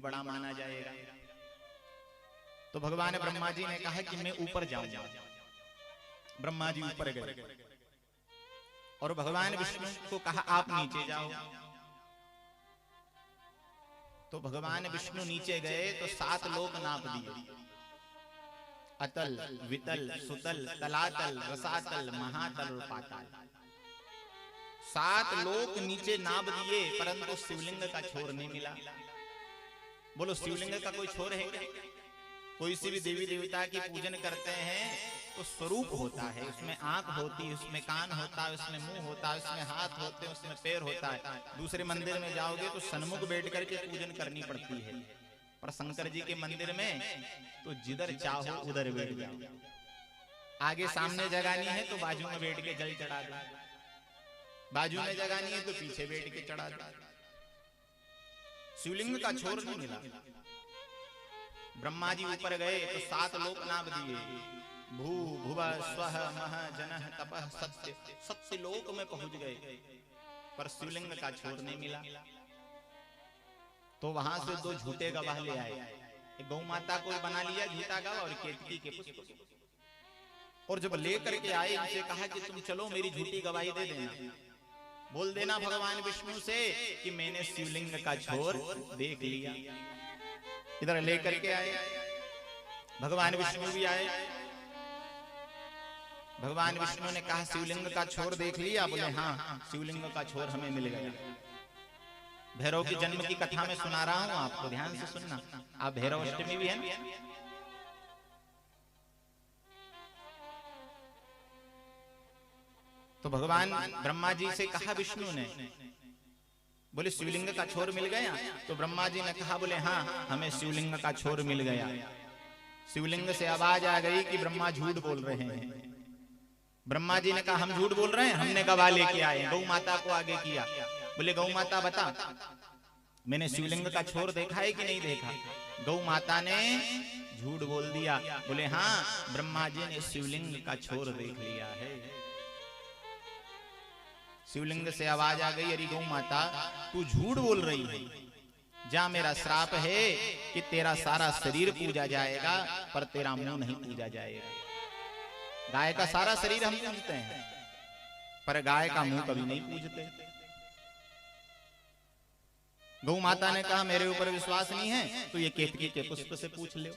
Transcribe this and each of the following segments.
बड़ा माना जाएगा। तो भगवान ब्रह्मा जी ने कहा कि मैं ऊपर जाऊंगा। ब्रह्मा जी ऊपर गए और भगवान विष्णु को कहा आप नीचे जाओ। तो भगवान विष्णु नीचे गए तो 7 लोक नाप दिए, अतल, वितल, सुतल, तलातल, रसातल, महातल और पाताल। 7 लोक नीचे नाप दिए, परंतु शिवलिंग का छोर नहीं मिला। बोलो शिवलिंग का कोई छोर है क्या? कोई सी भी देवी देवता की पूजन करते हैं तो स्वरूप होता है, उसमें आंख होती है, उसमें कान होता है, उसमें मुंह होता है, उसमें हाथ होते हैं, उसमें पैर होता है। दूसरे मंदिर में जाओगे तो सन्मुख बैठ करके पूजन करनी पड़ती है, पर शंकर जी के मंदिर में तो जिधर चाहो उधर बैठ जाओ। आगे सामने जगानी है तो बाजू में बैठ के जल चढ़ा दो, बाजू में जगानी है तो पीछे बैठ के चढ़ा दो। शिवलिंग का छोर नहीं मिला। ब्रह्मा जी ऊपर गए तो 7 लोक नाप दिए, भू भुव स्वः मह जनः तपः सत्य, 7 लोक में पहुंच गए, पर शिवलिंग का छोर नहीं मिला। तो वहां से 2 झूठे गवाह ले आए। गौ माता को बना लिया झूठा गवाह और केतकी के पुष्प, और जब ले करके आए इनसे कहा कि तुम चलो मेरी झूठी गवाही दे देना, बोल देना भगवान विष्णु से कि मैंने शिवलिंग का छोर देख लिया। इधर लेकर के आए, भगवान विष्णु भी आए। भगवान विष्णु ने कहा शिवलिंग का छोर देख लिया? बोले हाँ, शिवलिंग का छोर हमें मिल गया। भैरव की जन्म की कथा में सुना रहा हूं, आपको ध्यान से सुनना। आप भैरव अष्टमी भी है। तो भगवान ब्रह्मा जी से कहा विष्णु ने, बोले शिवलिंग का छोर मिल गया? तो ब्रह्मा जी ने कहा, बोले हाँ, हमें शिवलिंग का छोर मिल गया। शिवलिंग से आवाज आ गई कि ब्रह्मा झूठ बोल रहे हैं। ब्रह्मा जी ने कहा हम झूठ बोल रहे हैं, हमने गवाह लेके आए। गौ माता को आगे किया, बोले गौ माता बता, मैंने शिवलिंग का छोर देखा है कि नहीं देखा? गौ माता ने झूठ बोल दिया, बोले हाँ, ब्रह्मा जी ने शिवलिंग का छोर देख लिया है। शिवलिंग से आवाज आ गई, अरे गौ माता तू झूठ बोल रही है, जा मेरा श्राप है कि तेरा सारा शरीर पूजा जाएगा पर तेरा मुंह नहीं पूजा जाएगा। गाय का सारा शरीर हम पूजते हैं, पर गाय का मुंह कभी नहीं पूजते। गौ माता ने कहा मेरे ऊपर विश्वास नहीं है तो ये केतकी के पुष्प से पूछ ले।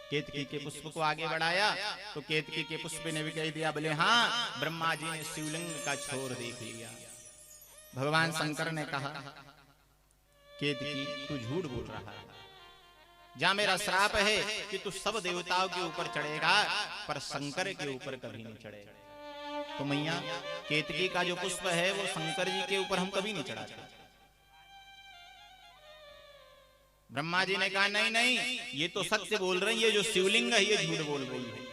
केतकी के पुष्प को आगे बढ़ाया तो केतकी के पुष्प ने भी कह दिया, बोले हाँ, ब्रह्मा जी ने शिवलिंग का छोर देख लिया। भगवान शंकर ने कहा केतकी तू झूठ बोल रहा है, जा मेरा श्राप है कि तू सब देवताओं के ऊपर चढ़ेगा पर शंकर के ऊपर कभी नहीं चढ़ेगा। तो मैया केतकी का जो पुष्प है वो शंकर जी के ऊपर हम कभी नहीं चढ़ाते। ब्रह्मा जी ने कहा नहीं नहीं, ये तो सत्य बोल रही है, जो शिवलिंग है ये झूठ बोल रही है।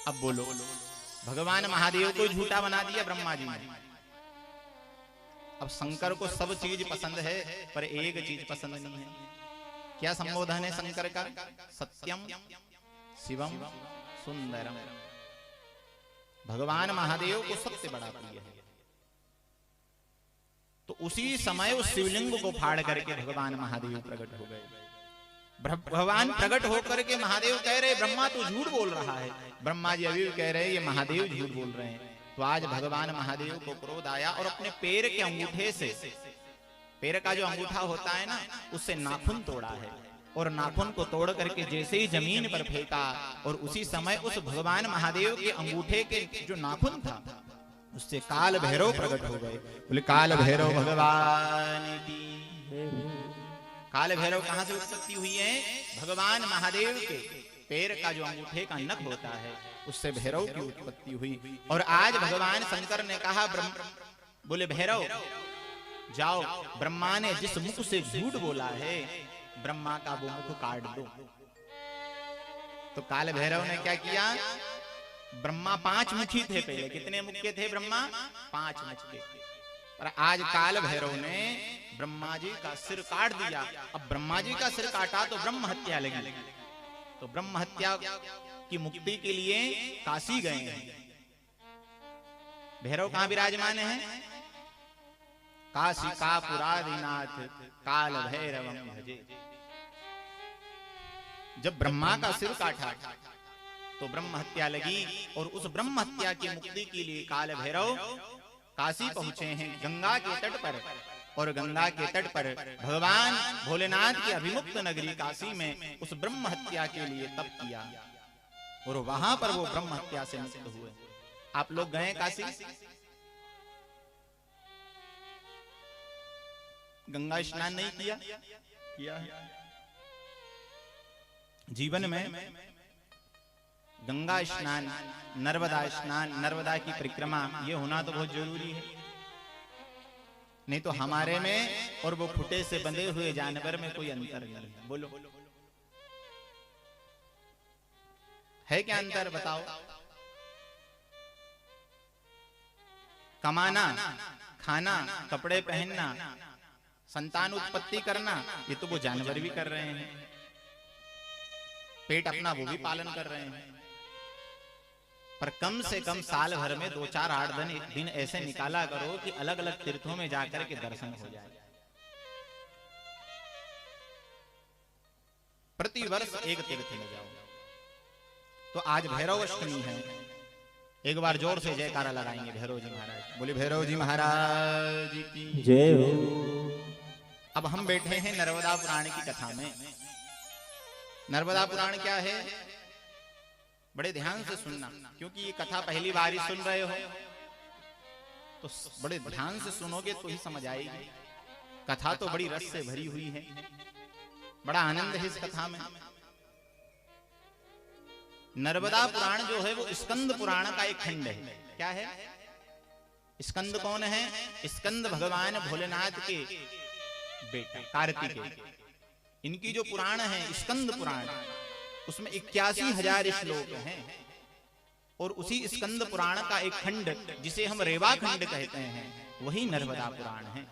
अब बोलो, भगवान महादेव को झूठा बना दिया ब्रह्मा जी ने। अब शंकर को सब चीज पसंद है पर एक चीज पसंद नहीं है। क्या संबोधन है शंकर का? सत्यम शिवम सुंदरम। भगवान महादेव को सत्य बड़ा प्रिय है। तो उसी समय उस शिवलिंग को फाड़ करके भगवान महादेव प्रकट हो गए। भगवान प्रकट होकर के महादेव कह रहे ब्रह्मा तू झूठ बोल रहा है। ब्रह्मा जी अभी भी कह रहे ये महादेव झूठ बोल रहे हैं। तो आज भगवान महादेव को क्रोध आया और अपने पैर के अंगूठे से, पैर का जो अंगूठा होता है ना, उससे नाखून तोड़ा है और नाखून को तोड़ करके जैसे ही जमीन पर फेंका और उसी समय उस भगवान महादेव के अंगूठे के जो नाखून था उससे काल भैरव प्रकट हो गए। बोले काल भैरव भगवान की। काल भैरव कहां से उत्पत्ति हुई है? भगवान महादेव के पैर का जो अंगूठे का नख होता है उससे भैरव की उत्पत्ति हुई। और आज भगवान शंकर ने कहा बोले भैरव जाओ, ब्रह्मा ने जिस मुख से झूठ बोला है ब्रह्मा का वो मुख काट दो। तो काल भैरव ने क्या किया? ब्रह्मा 5 मुखी थे पहले। कितने मुख के थे ब्रह्मा? 5 मुख के। पर आज काल भैरव ने ब्रह्मा जी का सिर काट दिया। अब ब्रह्मा जी का सिर काटा तो ब्रह्म हत्या लगी। तो ब्रह्म हत्या की मुक्ति के लिए काशी गए हैं। भैरव कहां विराजमान है? काशी का पुरादिनाथ काल भैरवम भजे। जब ब्रह्मा का सिर काटा तो ब्रह्म हत्या लगी, और उस ब्रह्म हत्या की मुक्ति के लिए काल भैरव काशी पहुंचे हैं, गंगा के तट पर। और गंगा के तट पर भगवान भोलेनाथ की अभिमुक्त नगरी काशी में उस ब्रह्म हत्या के लिए तप किया, और वहां पर वो ब्रह्म हत्या से मुक्त हुए। आप लोग गए काशी? गंगा स्नान नहीं किया? किया है। जीवन में गंगा स्नान, नर्मदा स्नान, नर्मदा की परिक्रमा ये होना तो बहुत जरूरी है। नहीं तो हमारे में और वो खुटे से बंधे हुए जानवर में कोई अंतर नहीं है। बोलो, है क्या अंतर? बताओ। कमाना, खाना, कपड़े पहनना, संतान उत्पत्ति करना, ये तो वो जानवर भी कर रहे हैं। पेट अपना वो भी पालन कर रहे हैं। पर कम से कम साल भर में 2, 4, 8 दिन ऐसे निकाला करो कि अलग अलग तीर्थों में जाकर के दर्शन हो जाए। प्रति वर्ष एक तीर्थ में जाओ। तो आज भैरव अष्टमी है, एक बार जोर से जयकारा लगाएंगे भैरव जी महाराज। बोले भैरव जी महाराज की जय हो। अब हम बैठे हैं नर्मदा पुराण की कथा में। नर्मदा पुराण क्या है? बड़े ध्यान से सुनना, क्योंकि ये कथा पहली बार ही सुन रहे हो तो बड़े ध्यान से सुनोगे तो ही समझ आएगी। कथा तो बड़ी रस से भरी हुई है, बड़ा आनंद है इस कथा में। नर्मदा पुराण जो है वो स्कंद पुराण का एक खंड है। क्या है? स्कंद कौन है? स्कंद भगवान भोलेनाथ के बेटा कार्तिकेय। इनकी जो पुराण है स्कंद पुराण, उसमें 81,000 श्लोक हैं। और उसी स्कंद पुराण का एक खंड जिसे हम रेवा खंड कहते हैं, वही नर्मदा पुराण है।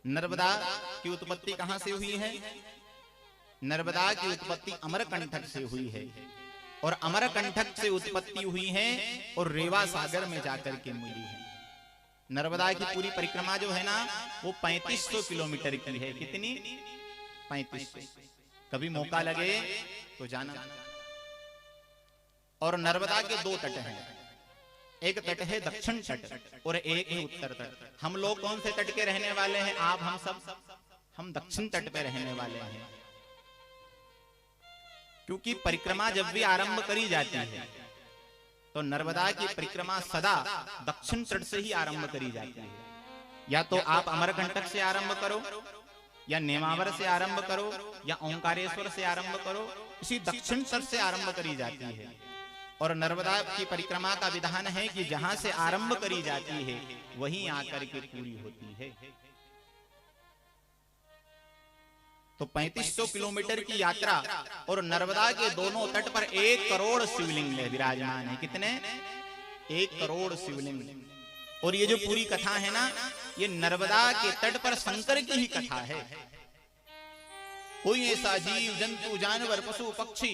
नर्मदा की उत्पत्ति कहां से हुई है? नर्मदा की उत्पत्ति अमरकंटक से हुई है, और अमरकंटक से उत्पत्ति हुई है और रेवा सागर में जाकर के मिली है। नर्मदा की पूरी परिक्रमा जो है ना वो 3500 किलोमीटर की है। कितनी? 3500। कभी मौका लगे तो जाना। और नर्मदा के 2 तट हैं, एक तट है दक्षिण तट और एक है उत्तर तट। हम लोग कौन से तट के रहने वाले हैं? आप, हम सब, हम दक्षिण तट पे रहने वाले हैं। क्योंकि परिक्रमा जब भी आरंभ करी जाती है तो नर्मदा की परिक्रमा सदा दक्षिण तट से ही आरंभ करी जाती है। या तो आप अमरकंटक से आरंभ करो, या नेमावर से आरंभ करो, या ओंकारेश्वर से आरंभ करो, इसी दक्षिण तट से आरंभ करी जाती है। और नर्मदा की परिक्रमा का विधान है कि जहां से आरंभ करी जाती है वहीं आकर के पूरी होती है। तो 3500 किलोमीटर की यात्रा, और नर्मदा के दोनों तट पर 1 करोड़ शिवलिंग विराजमान है। कितने? 1 करोड़ शिवलिंग। और ये जो पूरी कथा है ना, ये नर्मदा के तट पर शंकर की ही कथा है। कोई ऐसा जीव जंतु जानवर पशु पक्षी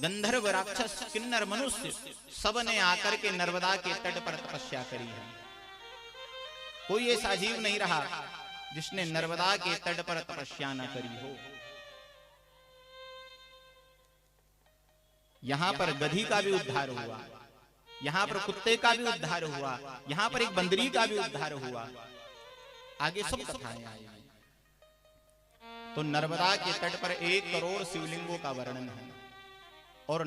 गंधर्व राक्षस किन्नर मनुष्य सब ने आकर के नर्मदा के तट पर तपस्या करी है। कोई ऐसा जीव नहीं रहा जिसने नर्मदा के तट पर तपस्या न करी हो। यहां पर गधी का भी उद्धार हुआ, यहां पर कुत्ते का भी उद्धार हुआ, यहां पर एक बंदरी का भी उद्धार हुआ। आगे सब कथाएं आई। तो नर्मदा के तट पर 1 करोड़ शिवलिंगों का वर्णन है। और